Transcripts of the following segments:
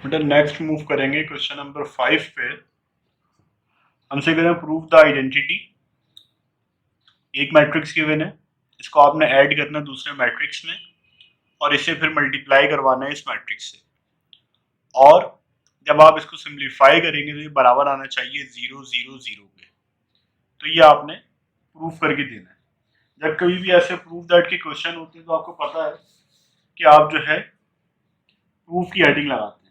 बेटा next move करेंगे question number 5 पे। हमसे कह रहे हैं प्रूव द आइडेंटिटी। एक मैट्रिक्स गिवन है, इसको आपने ऐड करना है दूसरे मैट्रिक्स में और इसे फिर मल्टीप्लाई करवाना है इस मैट्रिक्स से। और जब आप इसको सिंप्लीफाई करेंगे तो ये बराबर आना चाहिए 0 0 0 के। तो ये आपने प्रूफ करके देना है। जब कभी भी ऐसे प्रूफ दैट के क्वेश्चन होते हैं तो आपको पता है कि आप जो है प्रूफ की हेडिंग लगाते हैं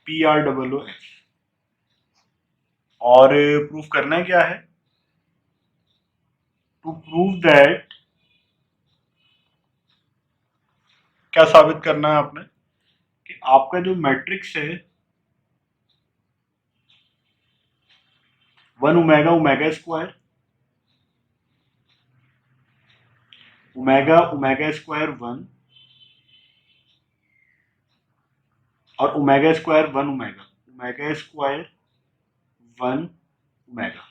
PROOF। और प्रूफ करना है क्या है, टू प्रूव दैट, क्या साबित करना है आपने कि आपका जो मैट्रिक्स है 1 omega omega square omega omega square 1 और omega square 1 omega omega square 1 omega.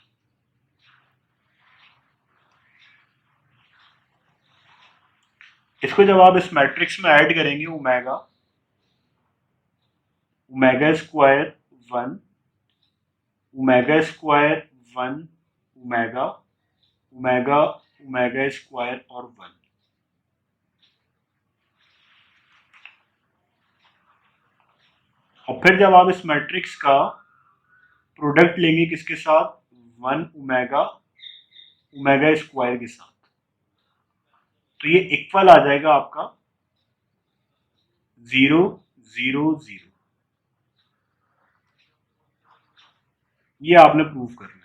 इसको जब आप इस मैट्रिक्स में ऐड करेंगे omega omega square 1 omega square 1 omega omega omega square और 1। और फिर जब आप इस मैट्रिक्स का प्रोडक्ट लेंगे किसके साथ, 1 ओमेगा ओमेगा स्क्वायर के साथ, तो ये इक्वल आ जाएगा आपका 0 0 0। ये आपने प्रूव करना है।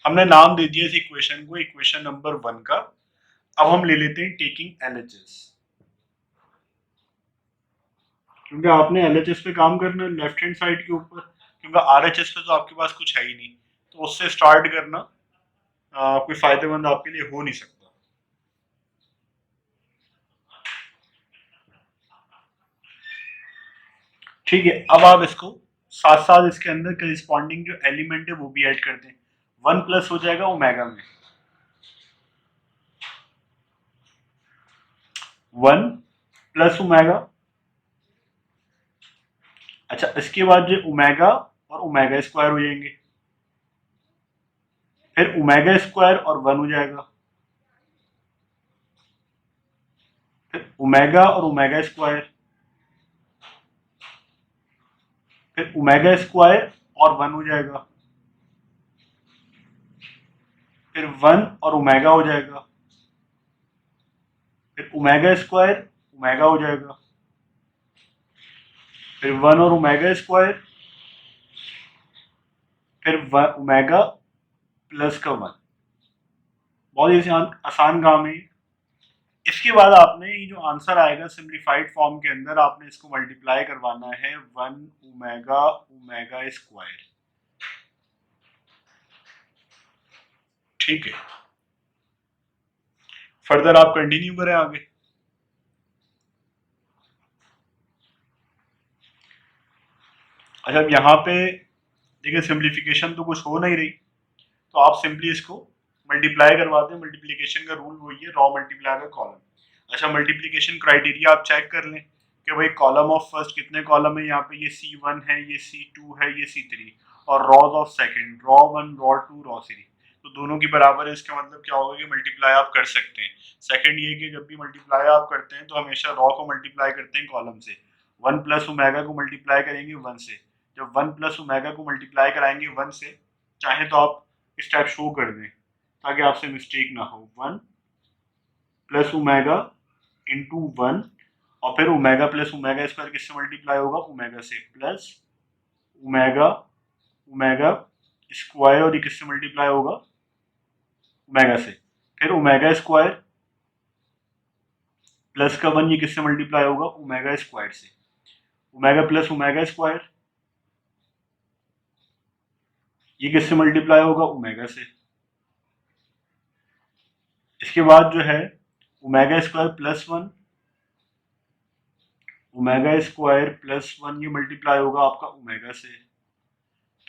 हमने नाम दे दिया इस इक्वेशन को इक्वेशन नंबर 1 का। अब हम ले लेते हैं टेकिंग LHS, क्योंकि आपने LHS पे काम करना है लेफ्ट हैंड साइड के ऊपर, क्योंकि RHS पे तो आपके पास कुछ है ही नहीं, तो उससे स्टार्ट करना कोई फायदेमंद आपके लिए हो नहीं सकता। ठीक है, अब आप इसको साथ साथ इसके अंदर करिस्पॉन्डिंग जो एलिमेंट है वो भी ऐड कर दें। 1 प्लस हो जाएगा ओमेगा में 1 प्लस ओमेगा। अच्छा, इसके बाद जो ओमेगा और ओमेगा स्क्वायर हो जाएंगे, फिर ओमेगा स्क्वायर और 1 हो जाएगा, फिर ओमेगा और ओमेगा स्क्वायर, फिर ओमेगा स्क्वायर और 1 हो जाएगा, फिर 1 और ओमेगा हो जाएगा, फिर ओमेगा स्क्वायर ओमेगा हो जाएगा, फिर 1 और ओमेगा स्क्वायर, फिर ओमेगा प्लस का 1। बहुत ही आसान काम है। इसके बाद आपने ये जो आंसर आएगा सिंप्लीफाइड फॉर्म के अंदर आपने इसको मल्टीप्लाई करवाना है 1 ओमेगा ओमेगा स्क्वायर। ठीक है, फर्दर आप कंटिन्यू करें आगे। अच्छा, अब यहाँ पे देखिए सिंप्लीफिकेशन तो कुछ हो नहीं रही, तो आप सिंपली इसको मल्टीप्लाई करवाते हैं। मल्टीप्लिकेशन का रूल वही है, रॉ मल्टीप्लाई का कॉलम। अच्छा, मल्टीप्लिकेशन क्राइटेरिया आप चेक कर लें कि भाई कॉलम ऑफ फर्स्ट कितने कॉलम है, यहाँ पे ये C1 है, ये C2 है, ये C3, और रॉज ऑफ सेकंड रॉ1 रॉ2 रॉ3 तो दोनों की बराबर है। इसका मतलब क्या होगा कि मल्टीप्लाई आप कर सकते हैं। सेकंड ये कि जब भी मल्टीप्लाई आप करते हैं तो हमेशा रॉ को मल्टीप्लाई करते हैं कॉलम से। 1 प्लस ओमेगा को मल्टीप्लाई करेंगे 1 से, जब 1 प्लस ओमेगा को मल्टीप्लाई कराएंगे 1 से, चाहे तो आप स्टेप शो कर दें ताकि आपसे मिस्टेक ना हो। 1 प्लस ओमेगा इंटू 1 और फिर ओमेगा प्लस ओमेगा स्क्वायर किससे मल्टीप्लाई होगा, ओमेगा से, प्लस ओमेगा ओमेगा स्क्वायर और ये किससे मल्टीप्लाई होगा, ओमेगा से, फिर ओमेगा स्क्वायर प्लस का 1 ये किससे मल्टीप्लाई होगा, ओमेगा स्क्वायर से, ओमेगा प्लस ओमेगा स्क्वायर ये किससे मल्टीप्लाई होगा, ओमेगा से। इसके बाद जो है omega square plus 1 omega square plus 1 ये मल्टीप्लाई होगा आपका ओमेगा से,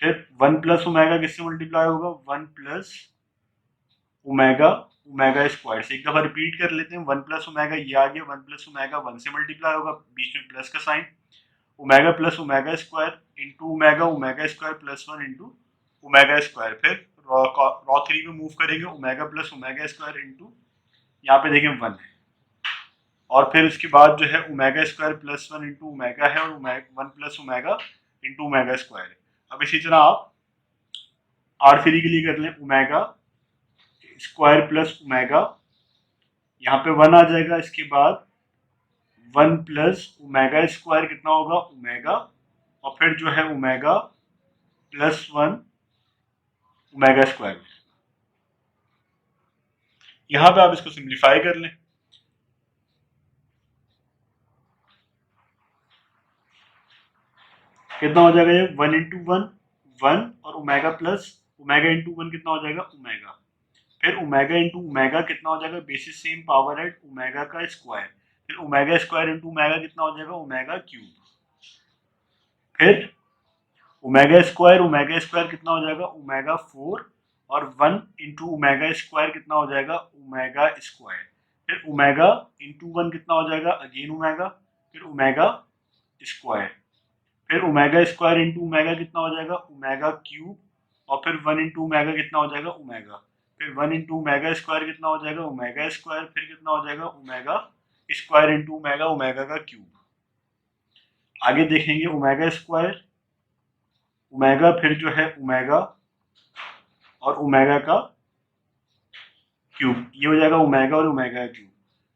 फिर 1 प्लस ओमेगा किससे मल्टीप्लाई होगा, 1 प्लस ओमेगा ओमेगा स्क्वायर से। एक दफा रिपीट कर लेते हैं, 1 प्लस ओमेगा ये आ गया, 1 प्लस ओमेगा 1 से मल्टीप्लाई होगा, बीच में प्लस का sign, omega plus omega square into omega omega square plus 1 into omega square. फिर रॉ 3 में मूव करेंगे, omega plus omega square into, यहाँ पे देखें 1 है, और फिर उसके बाद जो है omega square plus 1 into omega है, और 1 plus omega into omega square है। अब इसी तरह आप R3 के लिए कर लें, ओमेगा स्क्वायर प्लस ओमेगा, यहाँ पे 1 आ जाएगा, इसके बाद 1 प्लस ओमेगा स्क्वायर कितना होगा ओमेगा, और फिर जो है ओमेगा प्लस 1 ओमेगा स्क्वायर। यहाँ पे आप इसको सिंप्लीफाई कर लें, कितना हो जाएगा ये 1 इंटू 1 1, और ओमेगा प्लस ओमेगा इंटू 1 कितना हो जाएगा ओमेगा, फिर ओमेगा इंटू ओमेगा कितना हो जाएगा, बेसिस सेम पावर है ओमेगा का स्क्वायर, फिर ओमेगा स्क्वायर इंटू ओमेगा कितना हो जाएगा ओमेगा क्यूब, फिर ओमेगा स्क्वायर कितना हो जाएगा ओमेगा 4, और 1 इंटू ओमेगा स्क्वायर कितना हो जाएगा ओमेगा स्क्वायर, फिर ओमेगा इंटू 1 कितना हो जाएगा अगेन ओमेगा, फिर ओमेगा स्क्वायर, फिर ओमेगा स्क्वायर इंटू ओमेगा कितना हो जाएगा ओमेगा क्यूब, और फिर 1 इंटू ओमेगा कितना हो जाएगा ओमेगा, फिर 1 इंटू ओमेगा स्क्वायर कितना हो जाएगा ओमेगा स्क्वायर, फिर कितना हो जाएगा omega square into omega omega का क्यूब। आगे देखेंगे ओमेगा स्क्वायर ओमेगा, फिर जो है ओमेगा और ओमेगा का क्यूब, ये हो जाएगा ओमेगा और ओमेगा क्यूब।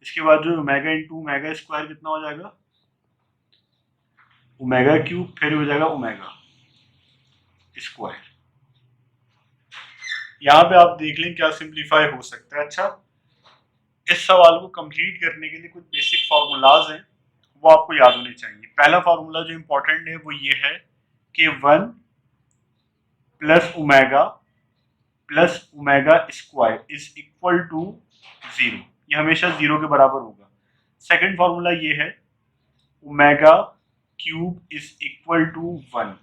इसके बाद जो ओमेगा इंटू ओमेगा स्क्वायर कितना हो जाएगा ओमेगा क्यूब, फिर हो जाएगा ओमेगा स्क्वायर। यहाँ पे आप देख लें क्या सिंप्लीफाई हो सकता है। अच्छा, इस सवाल को कंप्लीट करने के लिए कुछ बेसिक फार्मूलाज हैं, वो आपको याद होने चाहिए। पहला फार्मूला जो इम्पोर्टेंट है वो ये है कि 1 plus omega square is equal to 0, ये हमेशा 0 के बराबर होगा। सेकंड फार्मूला ये है omega cube is equal to 1,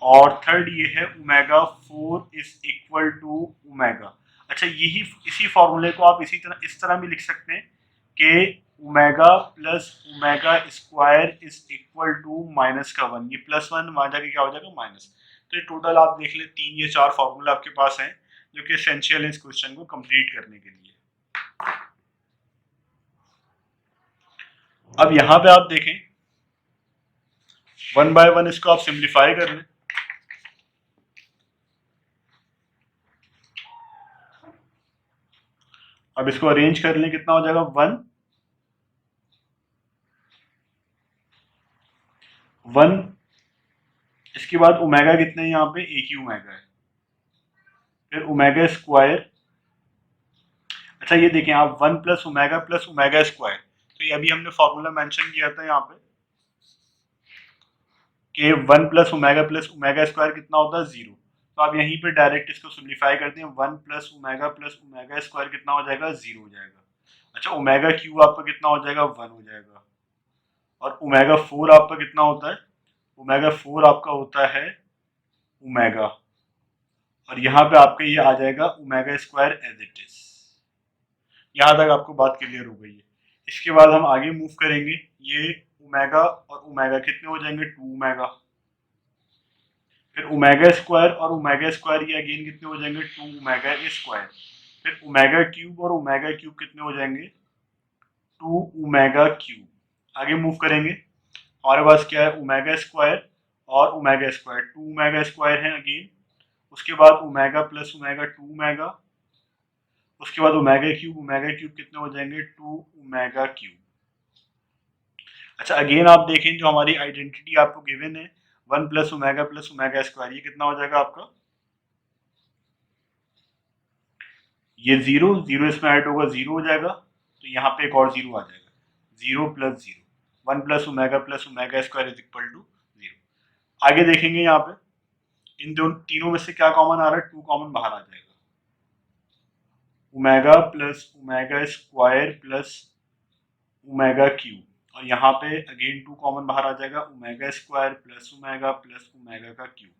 और थर्ड ये है omega 4 is equal to omega. अच्छा, यही इसी फॉर्मूले को आप इस तरह भी लिख सकते हैं कि omega plus omega square is equal to minus का 1, ये प्लस 1 वहां जाके क्या हो जाएगा माइनस। तो ये टोटल आप देख ले 3 या 4 फॉर्मूला आपके पास हैं जो कि एसेंशियल है इस क्वेश्चन को कंप्लीट करने के लिए। अब यहाँ पे आप देखें 1 बाय 1 इसको आप सिंप्लीफाई कर लें, अब इसको अरेंज कर लें, कितना हो जाएगा 1 इसके बाद ओमेगा कितने हैं यहाँ पे एक ही ओमेगा है, फिर ओमेगा स्क्वायर। अच्छा, ये देखें आप 1 प्लस ओमेगा स्क्वायर, तो ये अभी हमने फॉर्मूला मेंशन किया था यहाँ पे कि 1 प्लस ओमेगा स्क्वायर कितना होता है 0, तो आप यहीं पे डायरेक्ट इसको सिंप्लीफाई करते हैं, 1 प्लस ओमेगा स्क्वायर कितना हो जाएगा 0 हो जाएगा। अच्छा, ओमेगा क्यूब आपका कितना हो जाएगा 1 हो जाएगा, और ओमेगा 4 आपका कितना होता है ओमेगा 4 आपका होता है ओमेगा, और यहाँ पे आपका ये आ जाएगा omega square as it is. यहाँ तक आपको बात क्लियर हो गई है। इसके बाद हम आगे मूव करेंगे, ये ओमेगा और ओमेगा कितने हो जाएंगे 2 ओमेगा, फिर ओमेगा स्क्वायर ये अगेन कितने हो जाएंगे 2 ओमेगा स्क्वायर, फिर ओमेगा क्यूब कितने हो जाएंगे 2 ओमेगा क्यूब। आगे मूव करेंगे, हमारे पास क्या है ओमेगा स्क्वायर और ओमेगा स्क्वायर, 2 ओमेगा स्क्वायर है अगेन, उसके बाद ओमेगा प्लस ओमेगा 2 ओमेगा, उसके बाद ओमेगा क्यूब कितने हो जाएंगे 2 ओमेगा क्यूब। अच्छा, अगेन आप देखें जो हमारी आइडेंटिटी आपको गिवन है 1 प्लस ओमेगा स्क्वायर, ये कितना हो जाएगा आपका, ये 0 0 इसमें ऐड होगा 0 हो जाएगा, तो यहाँ पे एक और 0 आ जाएगा, 0 plus 0, 1 plus omega square is equal to 0। आगे देखेंगे यहाँ पे इन दोनों तीनों में से क्या कॉमन आ रहा है, 2 कॉमन बाहर आ जाएगा, omega square plus omega cube, और यहाँ पे अगेन 2 कॉमन बाहर आ जाएगा, ओमेगा स्क्वायर प्लस ओमेगा का क्यूब।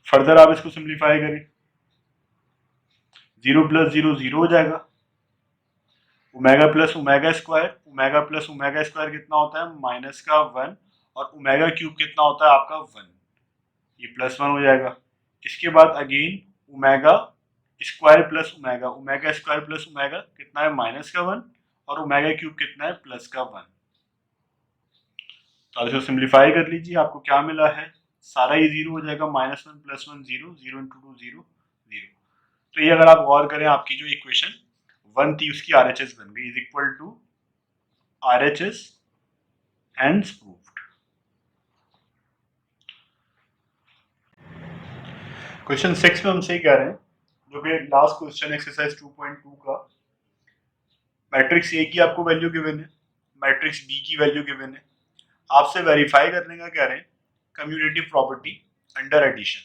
फर्दर आप इसको सिंप्लीफाई करें, 0 प्लस 0 0 हो जाएगा, omega plus omega square, omega plus omega square कितना होता है माइनस का 1, और ओमेगा क्यूब कितना होता है आपका 1, ये प्लस 1 हो जाएगा। इसके बाद again omega square plus omega, omega square plus omega कितना है माइनस का 1, और ओमेगा क्यूब कितना है प्लस का 1। तो अब इसको सिंप्लीफाई कर लीजिए, आपको क्या मिला है, सारा ये जीरो हो जाएगा, -1 + 1 0, 0 × 2 0 0। तो ये अगर आप गौर करें, आपकी जो इक्वेशन 1 थी उसकी RHS बन गई, is equal to RHS and proved. Question 6 में हमसे कह रहे हैं, जो कि लास्ट क्वेश्चन एक्सरसाइज 2.2 का, मैट्रिक्स ए की आपको वैल्यू गिवन है, मैट्रिक्स बी की वैल्यू गिवन है, आपसे वेरीफाई करने का कह रहे हैं कम्यूटेटिव प्रॉपर्टी अंडर एडिशन।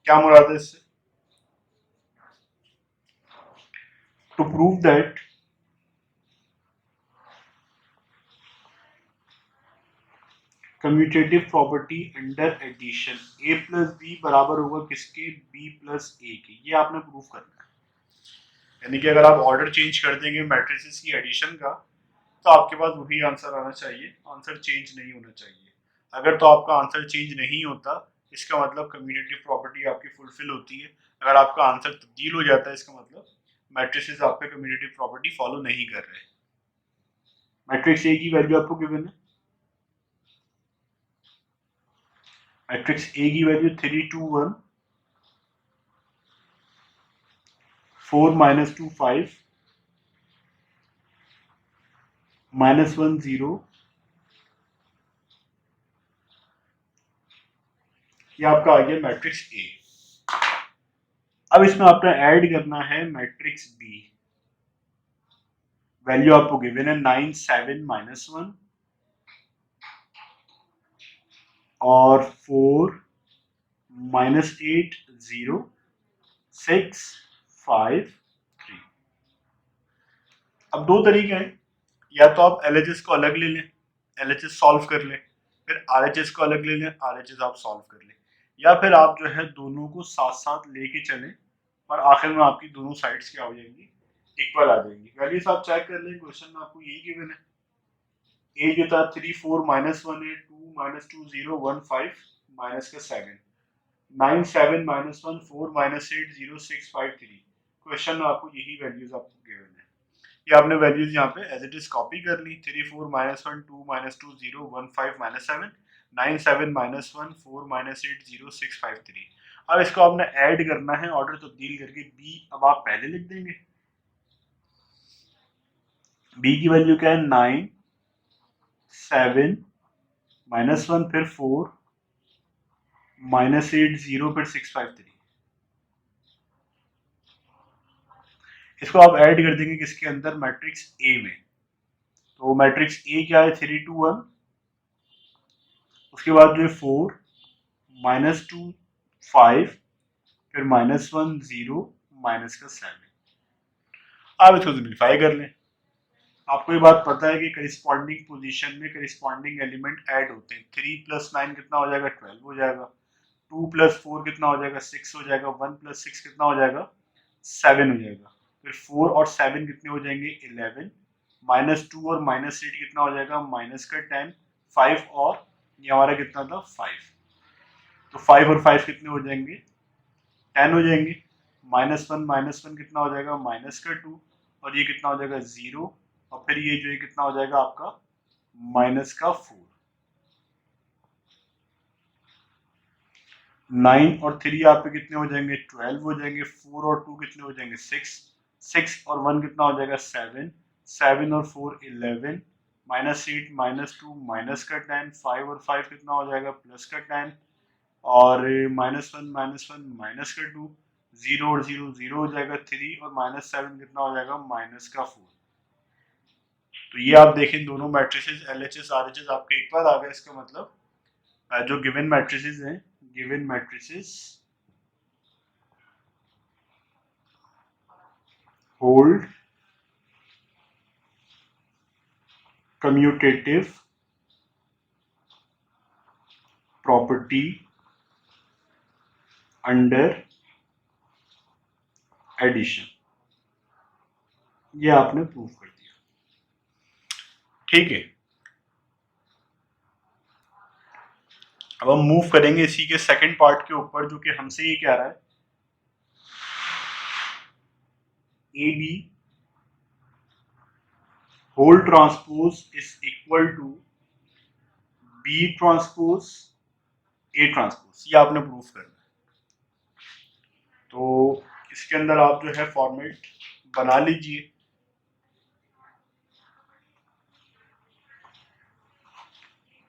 क्या मुराद है इससे, to prove that commutative property under addition a plus b बराबर होगा किसके, b प्लस ए के, ये आपने प्रूव करना है। यानी कि अगर आप ऑर्डर चेंज कर देंगे मैट्रिसेस की एडिशन का, तो आपके पास वही आंसर आना चाहिए, आंसर चेंज नहीं होना चाहिए। अगर तो आपका आंसर चेंज नहीं होता, इसका मतलब कम्यूटेटिव प्रॉपर्टी आपकी फुलफिल होती है। अगर आपका आंसर तब्दील हो जाता है, इसका मतलब मैट्रिसेस आपके कम्यूटेटिव प्रॉपर्टी फॉलो नहीं कर रहे। मैट्रिक्स ए की वैल्यू आपको गिवन है, मैट्रिक्स ए की वैल्यू 3 2 1, 4 -2 5, -1 0, ये आपका आ गया मैट्रिक्स ए। अब इसमें आपने ऐड करना है मैट्रिक्स बी, वैल्यू आपको गिवन है 9 7 -1 और 4 -8 0 6 5 3। अब दो तरीके हैं, या तो आप LHS को अलग ले लें, LHS सॉल्व कर लें, फिर RHS को अलग ले लें, RHS आप सॉल्व कर लें, या फिर आप जो है दोनों को साथ साथ लेके चलें और आखिर में आपकी दोनों साइड्स क्या हो जाएंगी, इक्वल आ जाएंगी। वैल्यूज आप चेक कर लें, क्वेश्चन में आपको यही गिवन है, ए जो था 3 4 -1 8 2 -2 0 1 5 माइनस का 7 9 7 -1 4 -8 0 6 5 3। क्वेश्चन में आपको यही वैल्यूज आपको गिवन है, ये आपने वैल्यूज यहाँ पे एज इट इज कॉपी कर ली, 3 4 -1 2 -2 0 1 5 -7 9 7 -1 4 -8 0 6 5 3। अब इसको आपने ऐड करना है, ऑर्डर तब्दील करके बी अब आप पहले लिख देंगे, बी की वैल्यू क्या है 9 7 -1 फिर 4 -8 0 फिर 6 5 3। इसको आप ऐड कर देंगे किसके अंदर, मैट्रिक्स ए में। तो मैट्रिक्स ए क्या है 3 2 1, उसके बाद जो है 4 -2 5 फिर -1 0 माइनस का 7। आप इसको सिंप्लीफाई कर लें, आपको ये बात पता है कि करिस्पॉन्डिंग पोजीशन में करिस्पॉन्डिंग एलिमेंट ऐड होते हैं, 3 + 9 कितना हो जाएगा 12 हो जाएगा, 2 + 4 कितना हो जाएगा 6 हो जाएगा, 1 + 6 कितना हो जाएगा 7 हो जाएगा, फिर 4 और 7 कितने हो जाएंगे 11, -2 और -8 कितना हो जाएगा माइनस का 10, 5 और ये हमारा कितना था 5, तो 5 और 5 कितने हो जाएंगे 10 हो जाएंगे, -1 कितना हो जाएगा माइनस का 2, और ये कितना हो जाएगा 0, और फिर ये जो है कितना हो जाएगा आपका माइनस का 4। 9 और 3 आप पे कितने हो जाएंगे 12 हो जाएंगे, 4 और 2 कितने हो जाएंगे 6, 6 और 1 कितना हो जाएगा 7, 7 और 4 11, -8 -2 माइनस का 10, 5 और 5 कितना हो जाएगा प्लस का 10, और -1 माइनस का 2, 0 और 0 0 हो जाएगा 3, और -7 कितना हो जाएगा माइनस का 4। तो ये आप देखें दोनों मैट्रिसेस LHS RHS आपके इक्वल आ गए, इसका मतलब जो गिवन मैट्रिसेस हैं, given matrices hold commutative property under addition, ये आपने प्रूव कर दिया। ठीक है, अब हम मूव करेंगे इसी के सेकंड पार्ट के ऊपर, जो कि हमसे ये कह रहा है A B whole transpose is equal to B transpose A transpose, ये आपने प्रूफ करना है। तो इसके अंदर आप जो है फॉर्मेट बना लीजिए।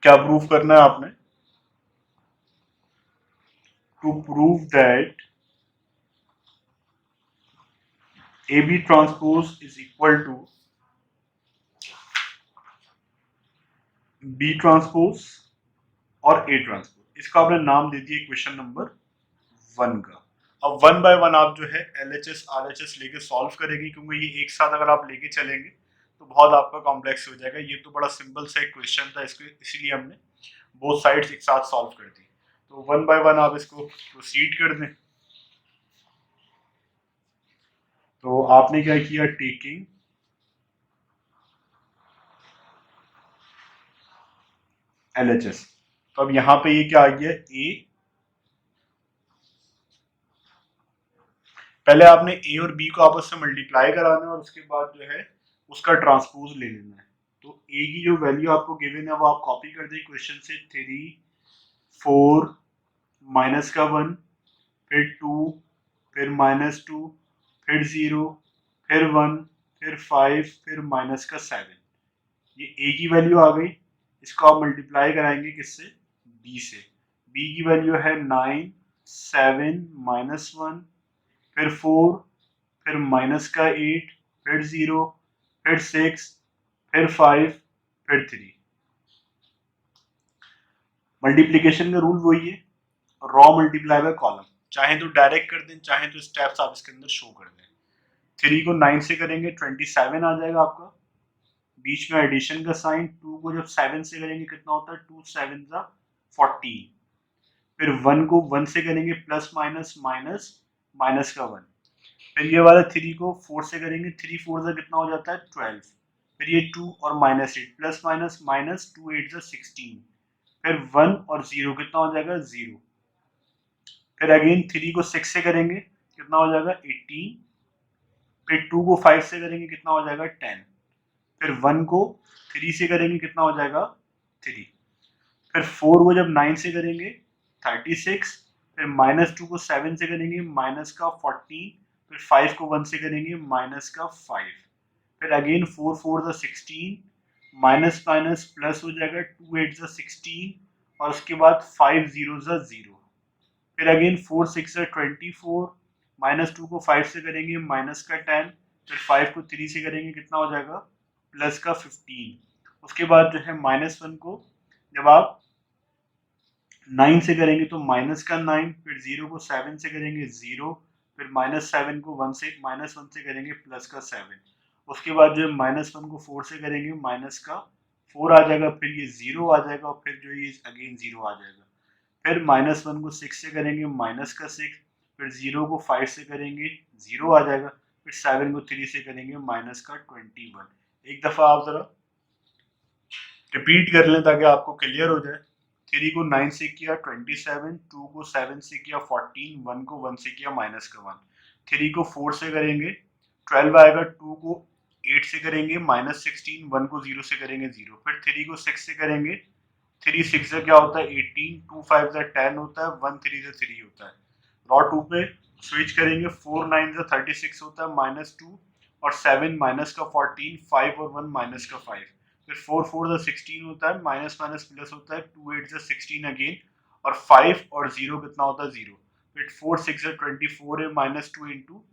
क्या प्रूफ करना है आपने? To prove that A B transpose is equal to B transpose और ए ट्रांसपोज, इसका आपने नाम दे दिया क्वेश्चन नंबर 1 का। अब 1 बाय 1 आप जो है LHS RHS लेके सॉल्व करेंगे, क्योंकि ये एक साथ अगर आप लेके चलेंगे तो बहुत आपका कॉम्प्लेक्स हो जाएगा। ये तो बड़ा सिंपल सा एक क्वेश्चन था, इसको इसीलिए हमने बोथ साइड्स एक साथ सॉल्व कर दी। तो 1 बाय 1 आप इसको प्रोसीड कर दें। तो आपने क्या किया, टेकिंग LHS, तो अब यहाँ पे ये क्या आ गया, ए, पहले आपने ए और बी को आपस में मल्टीप्लाई कराना है और उसके बाद जो है उसका ट्रांसपोज ले लेना है। तो ए की जो वैल्यू आपको गिवन है वो आप कॉपी कर दें क्वेश्चन से, 3 4 माइनस का 1, फिर 2, फिर -2, फिर 0, फिर 1, फिर 5, फिर माइनस का 7। ये ए की वैल्यू आ गई। इसको आप मल्टीप्लाई कराएंगे किससे, बी से। बी की वैल्यू है 9, 7, -1, फिर 4, फिर माइनस का 8, फिर 0, फिर 6, फिर 5, फिर 3। मल्टीप्लीकेशन का रूल वही है, रॉ मल्टीप्लाई बाय कॉलम। चाहे तो डायरेक्ट कर दें, चाहे तो स्टेप्स आप इसके अंदर शो कर दें। 3 को 9 से करेंगे 27 आ जाएगा आपका, बीच में एडिशन का साइन। 2 को जब 7 से करेंगे कितना होता है, 2 7 जा 14। फिर 1 को 1 से करेंगे प्लस माइनस माइनस माइनस का 1। फिर ये वाला 3 को 4 से करेंगे, 3 4 जा कितना हो जाता है 12। फिर ये 2 और -8 प्लस माइनस माइनस 2 8 जा 16। फिर 1 और 0 कितना हो जाएगा 0। फिर अगेन 3 को 6 से करेंगे कितना हो जाएगा 18। फिर 2 को 5 से करेंगे कितना हो जाएगा 10। फिर 1 को 3 से करेंगे कितना हो जाएगा 3। फिर 4 को जब 9 से करेंगे 36। फिर -2 को 7 से करेंगे माइनस का 14। फिर 5 को 1 से करेंगे माइनस का 5। फिर अगेन 4 4 जा 16, माइनस माइनस प्लस हो जाएगा 2 8 जा 16, और उसके बाद 5 0 जा 0। फिर अगेन 4 6 जा 24, -2 को 5 से करेंगे माइनस का 10। फिर 5 को 3 से करेंगे कितना हो जाएगा प्लस का 15। उसके बाद जो है -1 को जब आप 9 से करेंगे तो माइनस का 9। फिर 0 को 7 से करेंगे 0। फिर -7 को 1 से -1 से करेंगे प्लस का 7। उसके बाद जो है -1 को 4 से करेंगे माइनस का 4 आ जाएगा। फिर ये 0 आ जाएगा और फिर जो ये अगेन 0 आ जाएगा। फिर -1 को 6 से करेंगे माइनस का 6। फिर 0 को 5 से करेंगे 0 आ जाएगा। फिर 7 को 3 से करेंगे माइनस का 21। एक दफ़ा आप ज़रा रिपीट कर लें ताकि आपको क्लियर हो जाए। 3 को 9 से किया 27, 2 को 7 से किया 14, 1 को 1 से किया माइनस का 1। 3 को 4 से करेंगे 12 आएगा। 2 को 8 से करेंगे -16, 1 को 0 से करेंगे 0। फिर 3 को 6 से करेंगे, 3 6 से क्या होता है 18, 2 5 से 10 होता है, 1 3 से 3 होता है। रॉ 2 पे स्विच करेंगे, 4 9 से 36 होता है -2, और 7 माइनस का 14, 5 और 1 माइनस का 5। फिर 4 4 से 16 होता है, माइनस माइनस प्लस होता है, 2 8 से 16 अगेन, और 5 और 0 कितना होता है 0। फिर 4 6 से 24 है, -2 इंटू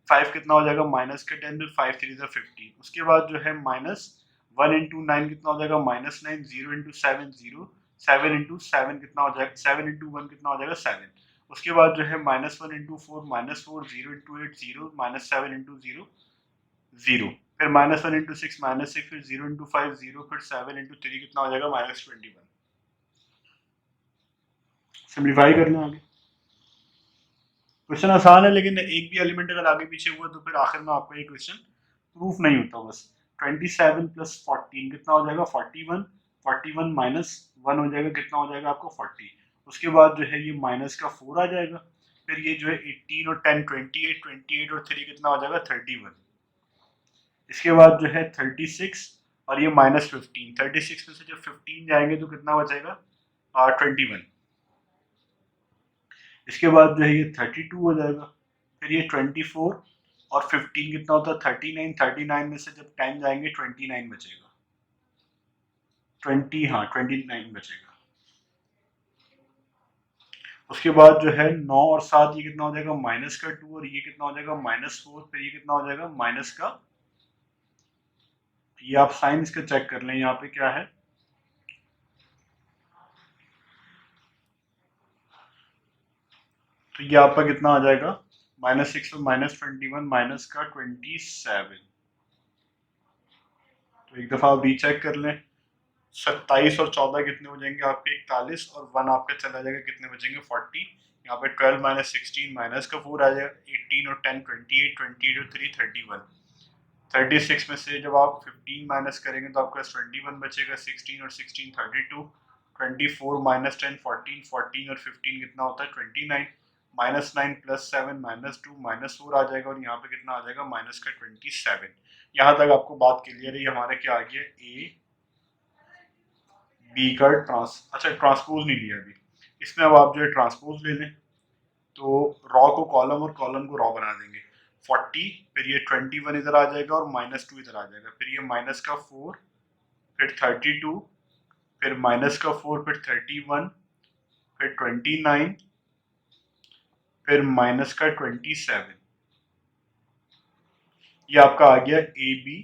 5 कितना हो जाएगा माइनस का 10। फिर 5 3 से 15। उसके बाद जो है -1 इंटू 9 कितना हो जाएगा -9, 0 इंटू 7 0, 7 इंटू 7 कितना हो जाएगा 7 इंटू 1 कितना हो जाएगा 7। उसके बाद जो है -1 इंटू 4 -4, 0 इंटू 8 0, -7 इंटू 0 0। फिर -1 इंटू 6 -6, फिर 0 इंटू 5 0, फिर 7 इंटू 3 कितना हो जाएगा -21। सिंप्लीफाई करना आगे। क्वेश्चन आसान है, लेकिन एक भी एलिमेंट अगर आगे पीछे हुआ तो फिर आखिर में आपको ये क्वेश्चन प्रूफ नहीं होता। बस 27 प्लस 14 कितना हो जाएगा 41, 41 माइनस 1 हो जाएगा, कितना हो जाएगा आपको 40। उसके बाद जो है ये माइनस का 4 आ जाएगा, फिर ये जो है 18 और 10 28, 28 और 3 कितना हो जाएगा 31। इसके बाद जो है 36 और ये माइनस 15, 36 में से जब 15 जाएंगे तो कितना बचेगा 21। इसके बाद जो है ये 32 हो जाएगा, फिर ये 24 और 15 कितना होता है 39, 39 में से जब 10 जाएंगे 29 बचेगा, 29 बचेगा। उसके बाद जो है 9 और 7 ये कितना हो जाएगा माइनस का 2 और ये कितना हो जाएगा -4, फिर ये कितना हो जाएगा माइनस का, ये आप साइन इसका चेक कर लें यहाँ पे क्या है, तो ये आपका कितना आ जाएगा -6 और -21 माइनस का 27। तो एक दफा आप रीचेक कर लें, 27 और 14 कितने हो जाएंगे आपके 41 और 1 आपका चला जाएगा, कितने बचेंगे 40। यहाँ पे 12 माइनस 16 माइनस का 4 आ जाएगा, 18 और 10 28, 28 और 3 31। 36 में से जब आप 15 माइनस करेंगे तो आपका 21 बचेगा, 16 और 16 32, 24 माइनस 10 14, 14 और 15 कितना होता है 29, -9 प्लस 7 -2 -4 आ जाएगा और यहाँ पे कितना आ जाएगा माइनस का 27। यहाँ तक आपको बात क्लियर है। हमारे क्या आ गया ए बी का अच्छा ट्रांसपोज नहीं लिया अभी, इसमें अब आप जो है ट्रांसपोज ले लें तो रॉ को कॉलम और कॉलम को रॉ बना देंगे। 40 फिर ये 21 इधर आ जाएगा और -2 इधर आ जाएगा, फिर ये माइनस का 4, फिर 32, फिर माइनस का 4, फिर 31, फिर 29, फिर माइनस का 27। ये आपका आ गया ए बी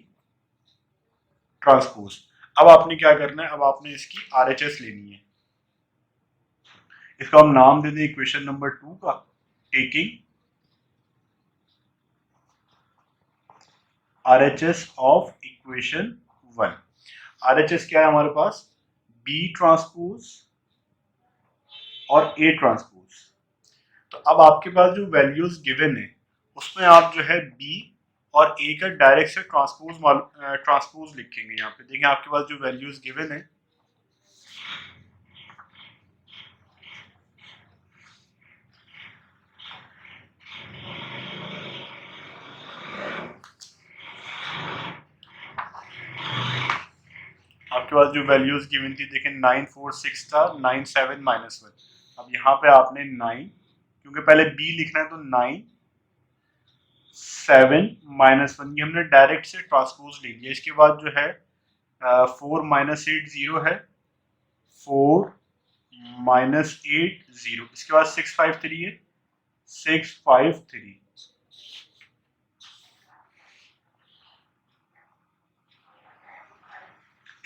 ट्रांसपोज। अब आपने क्या करना है, अब आपने इसकी आरएचएस लेनी है। इसका हम नाम दे दें इक्वेशन नंबर 2 का, taking RHS of equation 1। RHS क्या है हमारे पास, B ट्रांसपोज और A ट्रांसपोज। तो अब आपके पास जो वैल्यूज गिवन है उसमें आप जो है B और A का डायरेक्ट से ट्रांसपोज लिखेंगे। यहाँ पे देखिए आपके पास जो वैल्यूज गिवन है, आपके पास जो वैल्यूज गिवन थी देखें 9 4 6 था, 9 7 -1। अब यहाँ पे आपने 9, क्योंकि पहले B लिखना है तो 9 7 -1 ये हमने डायरेक्ट से ट्रांसपोज ले लिया। इसके बाद जो है 4 -8 0 है, 4 -8 0, इसके बाद 6 5 3 है, 6 5 3।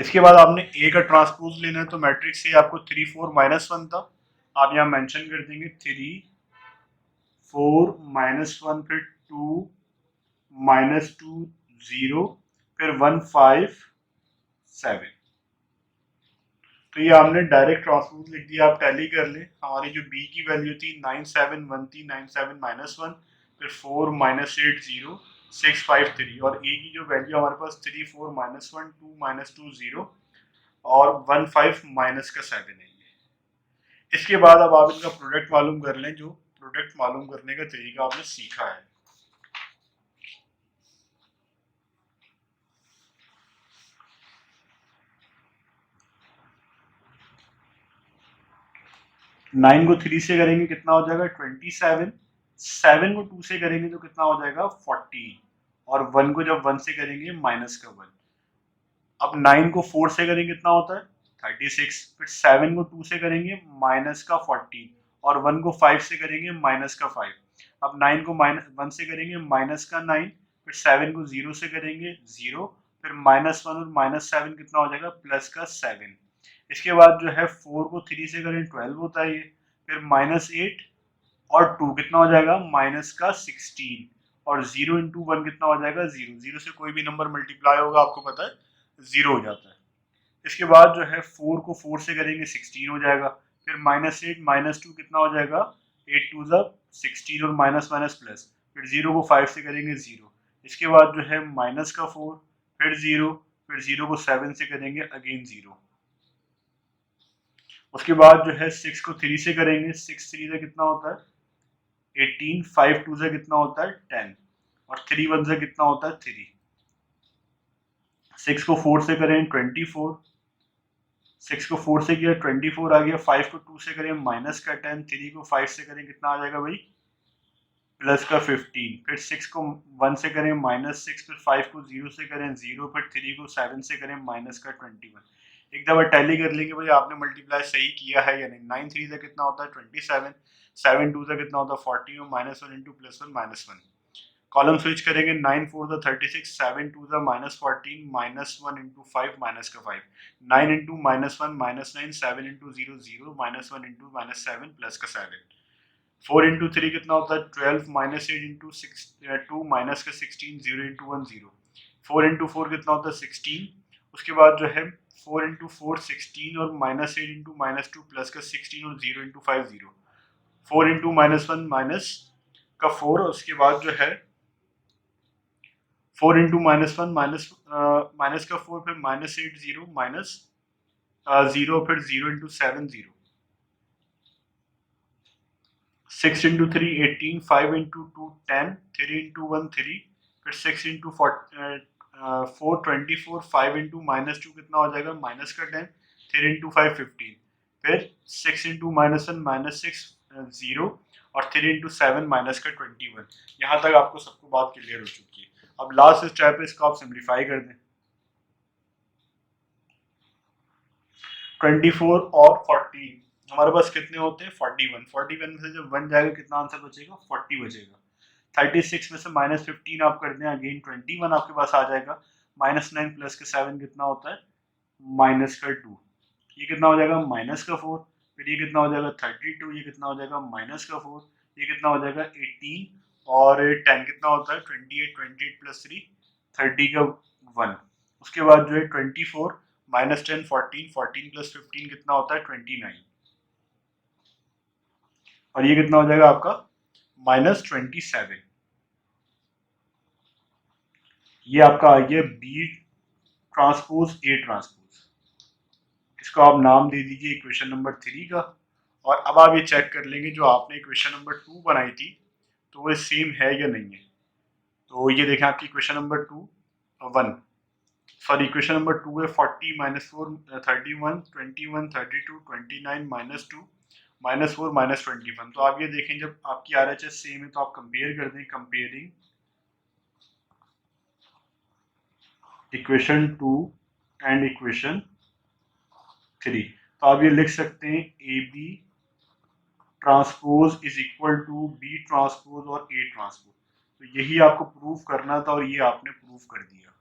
इसके बाद आपने ए का ट्रांसपोज लेना है तो मैट्रिक्स से आपको 3 4 -1 था, आप यहाँ मेंशन कर देंगे 3 4 -1, फिर 2 -2 0, फिर 1 5 7। तो ये हमने डायरेक्ट ट्रांसपोज लिख दिया। आप टैली कर लें, हमारी जो बी की वैल्यू थी 9 7 1 थी, 9 7 -1, फिर 4 -8 0, 6 5 3 और ए की जो वैल्यू हमारे पास 3 4 -1 2 -2 0 और 1 5 माइनस का 7 है। इसके बाद अब आप इनका प्रोडक्ट मालूम कर लें, जो प्रोडक्ट मालूम करने का तरीका आपने सीखा है। 9 को 3 से करेंगे कितना हो जाएगा 27, 7 को 2 से करेंगे तो कितना हो जाएगा 40 और 1 को जब 1 से करेंगे माइनस का 1। अब 9 को 4 से करेंगे कितना होता है 36, फिर 7 को 2 से करेंगे माइनस का 40 और 1 को 5 से करेंगे माइनस का 5। अब 9 को -1 से करेंगे माइनस का 9, फिर 7 को 0 से करेंगे 0, फिर -1 और -7 कितना हो जाएगा प्लस का 7। इसके बाद जो है 4 को 3 से करें 12 होता है ये, फिर -8 और 2 कितना हो जाएगा माइनस का 16 और 0 इंटू 1 कितना हो जाएगा 0। 0 से कोई भी नंबर मल्टीप्लाई होगा आपको पता है 0 हो जाता है। इसके बाद जो है 4 को 4 से करेंगे 16 हो जाएगा, फिर -8 -2 कितना हो जाएगा 8 टू ज़ा 16 और माइनस माइनस प्लस, फिर 0 को 5 से करेंगे 0, इसके बाद जो है माइनस का 4, फिर 0, फिर 0 को 7 से करेंगे अगेन 0, उसके बाद जो है 6 को 3 से करेंगे, 6 3 से कितना होता है 18, 5 2 से कितना होता है 10 और 3 1 से कितना होता है 3, 6 को 4 से करें 24, 6 को 4 से किया 24 आ गया, 5 को 2 से करें माइनस का 10, 3 को 5 से करें कितना आ जाएगा भाई प्लस का 15, फिर 6 को 1 से करें -6, फिर 5 को 0 से करें 0, फिर 3 को 7 से करें माइनस का 21। एक दफा टैली कर लेंगे भाई आपने मल्टीप्लाई सही किया है या नहीं। 9 3 से कितना होता है 27, 7 2 से कितना होता है 14 और -1 इंटू +1 -1। कॉलम स्विच करेंगे 9 4 द 36, 7 2 द -14, -1 इंटू 5 माइनस का 5, 9 इंटू -1 -9, 7 इंटू 0 0, -1 इंटू -7 प्लस का 7, 4 इंटू 3 कितना होता है 12, -8 इंटू 2 माइनस का 16, 0 इंटू 1 0, 4 इंटू 4 कितना होता है 16, उसके बाद जो है 4 इंटू 4 16 और -8 इंटू -2 प्लस का 16 और 0 इंटू 5 0, 4 इंटू -1 माइनस का 4 और उसके बाद जो है 4 इंटू -1 माइनस का 4, फिर -8 0 माइनस 0, फिर 0 इंटू 7 0, 6 इंटू 3 18, 5 इंटू 2 10, 3 इंटू 1 3, फिर 6 इंटू 4 24, 5 इंटू -2 कितना हो जाएगा माइनस का 10, 3 इंटू 5 15, फिर 6 इंटू -1 -6 0 और 3 इंटू 7 माइनस का 21। यहाँ तक आपको सबको बात क्लियर हो चुकी है। अब लास्ट स्टेप है, इसको आप सिंप्लीफाई कर दें। 24 और 14 हमारे पास कितने होते हैं 41, 41 में से जब 1 जाएगा कितना आंसर बचेगा 40 बचेगा। 36 में से -15 आप कर दें अगेन 21 आपके पास आ जाएगा, -9 प्लस का 7 कितना होता है माइनस का 2, ये कितना हो जाएगा माइनस का 4, फिर ये कितना हो जाएगा 32, ये कितना हो जाएगा माइनस का 4, ये कितना हो जाएगा 18 और 10 कितना होता है 28, 28 प्लस 3 30 का 1, उसके बाद जो है 24 -10 14, 14 प्लस 15 कितना होता है 29 और ये कितना हो जाएगा आपका -27। ये आपका आ गया बी ट्रांसपोज ए ट्रांसपोज, इसको आप नाम दे दीजिए इक्वेशन नंबर 3 का। और अब आप ये चेक कर लेंगे जो आपने इक्वेशन नंबर 2 बनाई थी तो वो सेम है या नहीं है। तो ये देखें आपकी equation number 1 sorry equation number 2 है 40 -4 31 21 32 29 -2 -4 -21। तो आप ये देखें जब आपकी RHS सेम है तो आप कंपेयर कर दें, कंपेयरिंग इक्वेशन 2 एंड इक्वेशन 3। तो आप ये लिख सकते हैं A B transpose is equal to B transpose और ए ट्रांसपोज। तो यही आपको प्रूफ करना था और ये आपने प्रूफ कर दिया।